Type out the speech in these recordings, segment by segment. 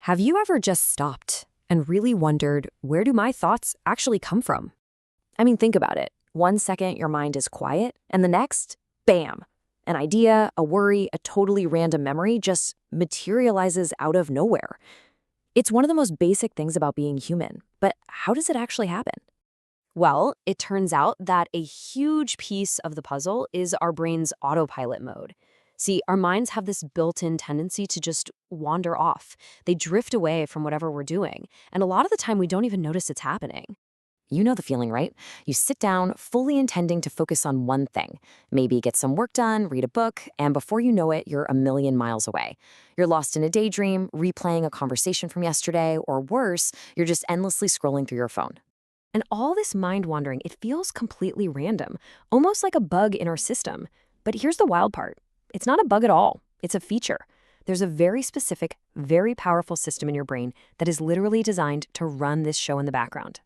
Have you ever just stopped and really wondered, where do my thoughts actually come from? I mean, think about it. One second your mind is quiet, and the next, bam, an idea, a worry, a totally random memory just materializes out of nowhere. It's one of the most basic things about being human, but how does it actually happen? Well, it turns out that a huge piece of the puzzle is our brain's autopilot mode. See, our minds have this built-in tendency to just wander off. They drift away from whatever we're doing, and a lot of the time we don't even notice it's happening. You know the feeling, right? You sit down fully intending to focus on one thing, maybe get some work done, read a book, and before you know it, you're a million miles away. You're lost in a daydream, replaying a conversation from yesterday, or worse, you're just endlessly scrolling through your phone. And all this mind wandering, it feels completely random, almost like a bug in our system. But here's the wild part. It's not a bug at all. It's a feature. There's a very specific, very powerful system in your brain that is literally designed to run this show in the background.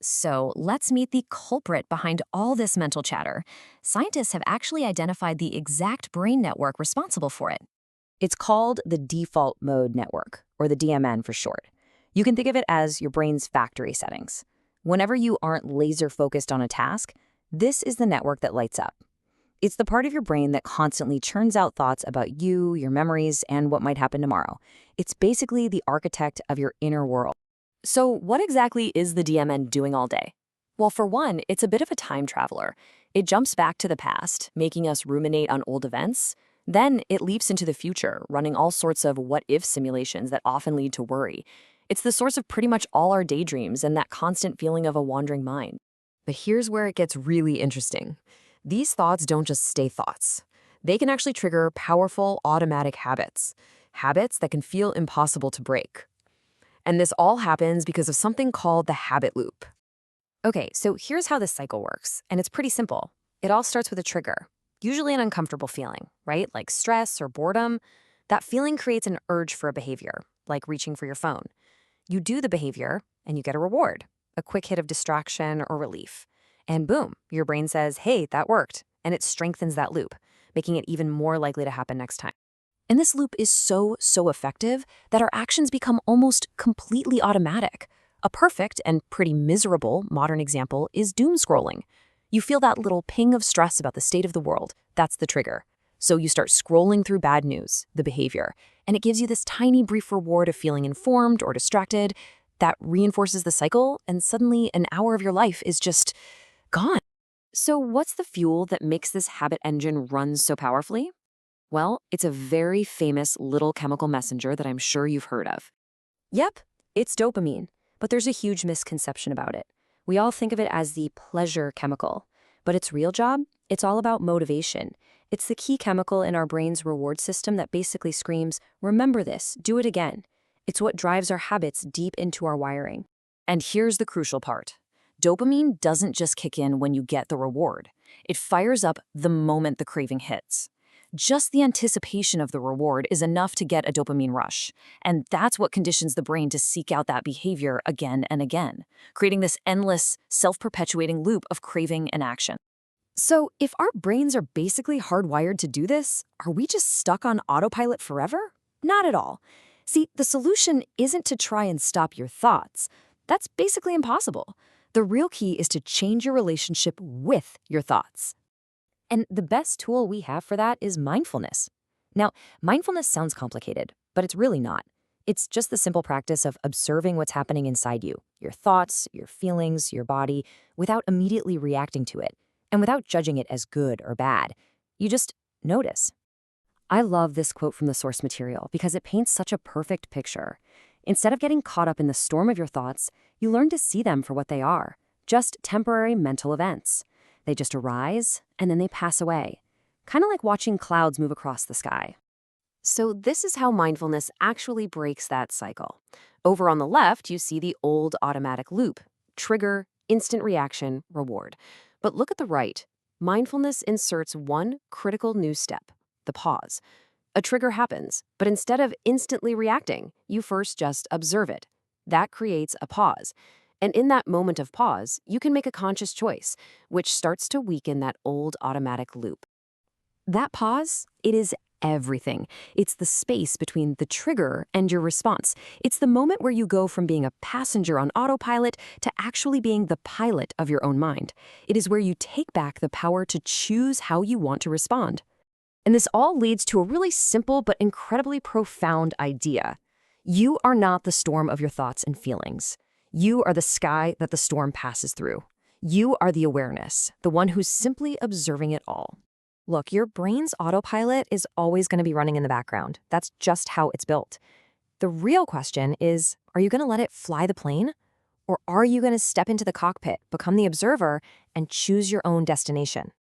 So let's meet the culprit behind all this mental chatter. Scientists have actually identified the exact brain network responsible for it. It's called the default mode network, or the DMN for short. You can think of it as your brain's factory settings. Whenever you aren't laser focused on a task, this is the network that lights up. It's the part of your brain that constantly churns out thoughts about you, your memories, and what might happen tomorrow. It's basically the architect of your inner world. So what exactly is the DMN doing all day? Well, for one, it's a bit of a time traveler. It jumps back to the past, making us ruminate on old events. Then it leaps into the future, running all sorts of what-if simulations that often lead to worry. It's the source of pretty much all our daydreams and that constant feeling of a wandering mind. But here's where it gets really interesting. These thoughts don't just stay thoughts. They can actually trigger powerful automatic habits, habits that can feel impossible to break. And this all happens because of something called the habit loop. Okay, so here's how this cycle works, and it's pretty simple. It all starts with a trigger, usually an uncomfortable feeling, right? Like stress or boredom. That feeling creates an urge for a behavior, like reaching for your phone. You do the behavior, and you get a reward, a quick hit of distraction or relief. And boom, your brain says, hey, that worked, and it strengthens that loop, making it even more likely to happen next time. And this loop is so effective that our actions become almost completely automatic. A perfect and pretty miserable modern example is doom scrolling. You feel that little ping of stress about the state of the world. That's the trigger. So you start scrolling through bad news, the behavior, and it gives you this tiny brief reward of feeling informed or distracted that reinforces the cycle, and suddenly an hour of your life is just gone. So what's the fuel that makes this habit engine run so powerfully? Well, it's a very famous little chemical messenger that I'm sure you've heard of. Yep, it's dopamine, but there's a huge misconception about it. We all think of it as the pleasure chemical, but its real job, it's all about motivation. It's the key chemical in our brain's reward system that basically screams, remember this, do it again. It's what drives our habits deep into our wiring. And here's the crucial part. Dopamine doesn't just kick in when you get the reward. It fires up the moment the craving hits. Just the anticipation of the reward is enough to get a dopamine rush, and that's what conditions the brain to seek out that behavior again and again, creating this endless, self-perpetuating loop of craving and action. So if our brains are basically hardwired to do this, are we just stuck on autopilot forever? Not at all. See, the solution isn't to try and stop your thoughts. That's basically impossible. The real key is to change your relationship with your thoughts. And the best tool we have for that is mindfulness. Now, mindfulness sounds complicated, but it's really not. It's just the simple practice of observing what's happening inside you, your thoughts, your feelings, your body, without immediately reacting to it, and without judging it as good or bad. You just notice. I love this quote from the source material because it paints such a perfect picture. Instead of getting caught up in the storm of your thoughts, you learn to see them for what they are, just temporary mental events. They just arise, and then they pass away, kind of like watching clouds move across the sky. So this is how mindfulness actually breaks that cycle. Over on the left, you see the old automatic loop, trigger, instant reaction, reward. But look at the right. Mindfulness inserts one critical new step, the pause. A trigger happens, but instead of instantly reacting, you first just observe it. That creates a pause. And in that moment of pause, you can make a conscious choice, which starts to weaken that old automatic loop. That pause, it is everything. It's the space between the trigger and your response. It's the moment where you go from being a passenger on autopilot to actually being the pilot of your own mind. It is where you take back the power to choose how you want to respond. And this all leads to a really simple but incredibly profound idea. You are not the storm of your thoughts and feelings. You are the sky that the storm passes through. You are the awareness, the one who's simply observing it all. Look, your brain's autopilot is always going to be running in the background. That's just how it's built. The real question is, are you going to let it fly the plane? Or are you going to step into the cockpit, become the observer, and choose your own destination?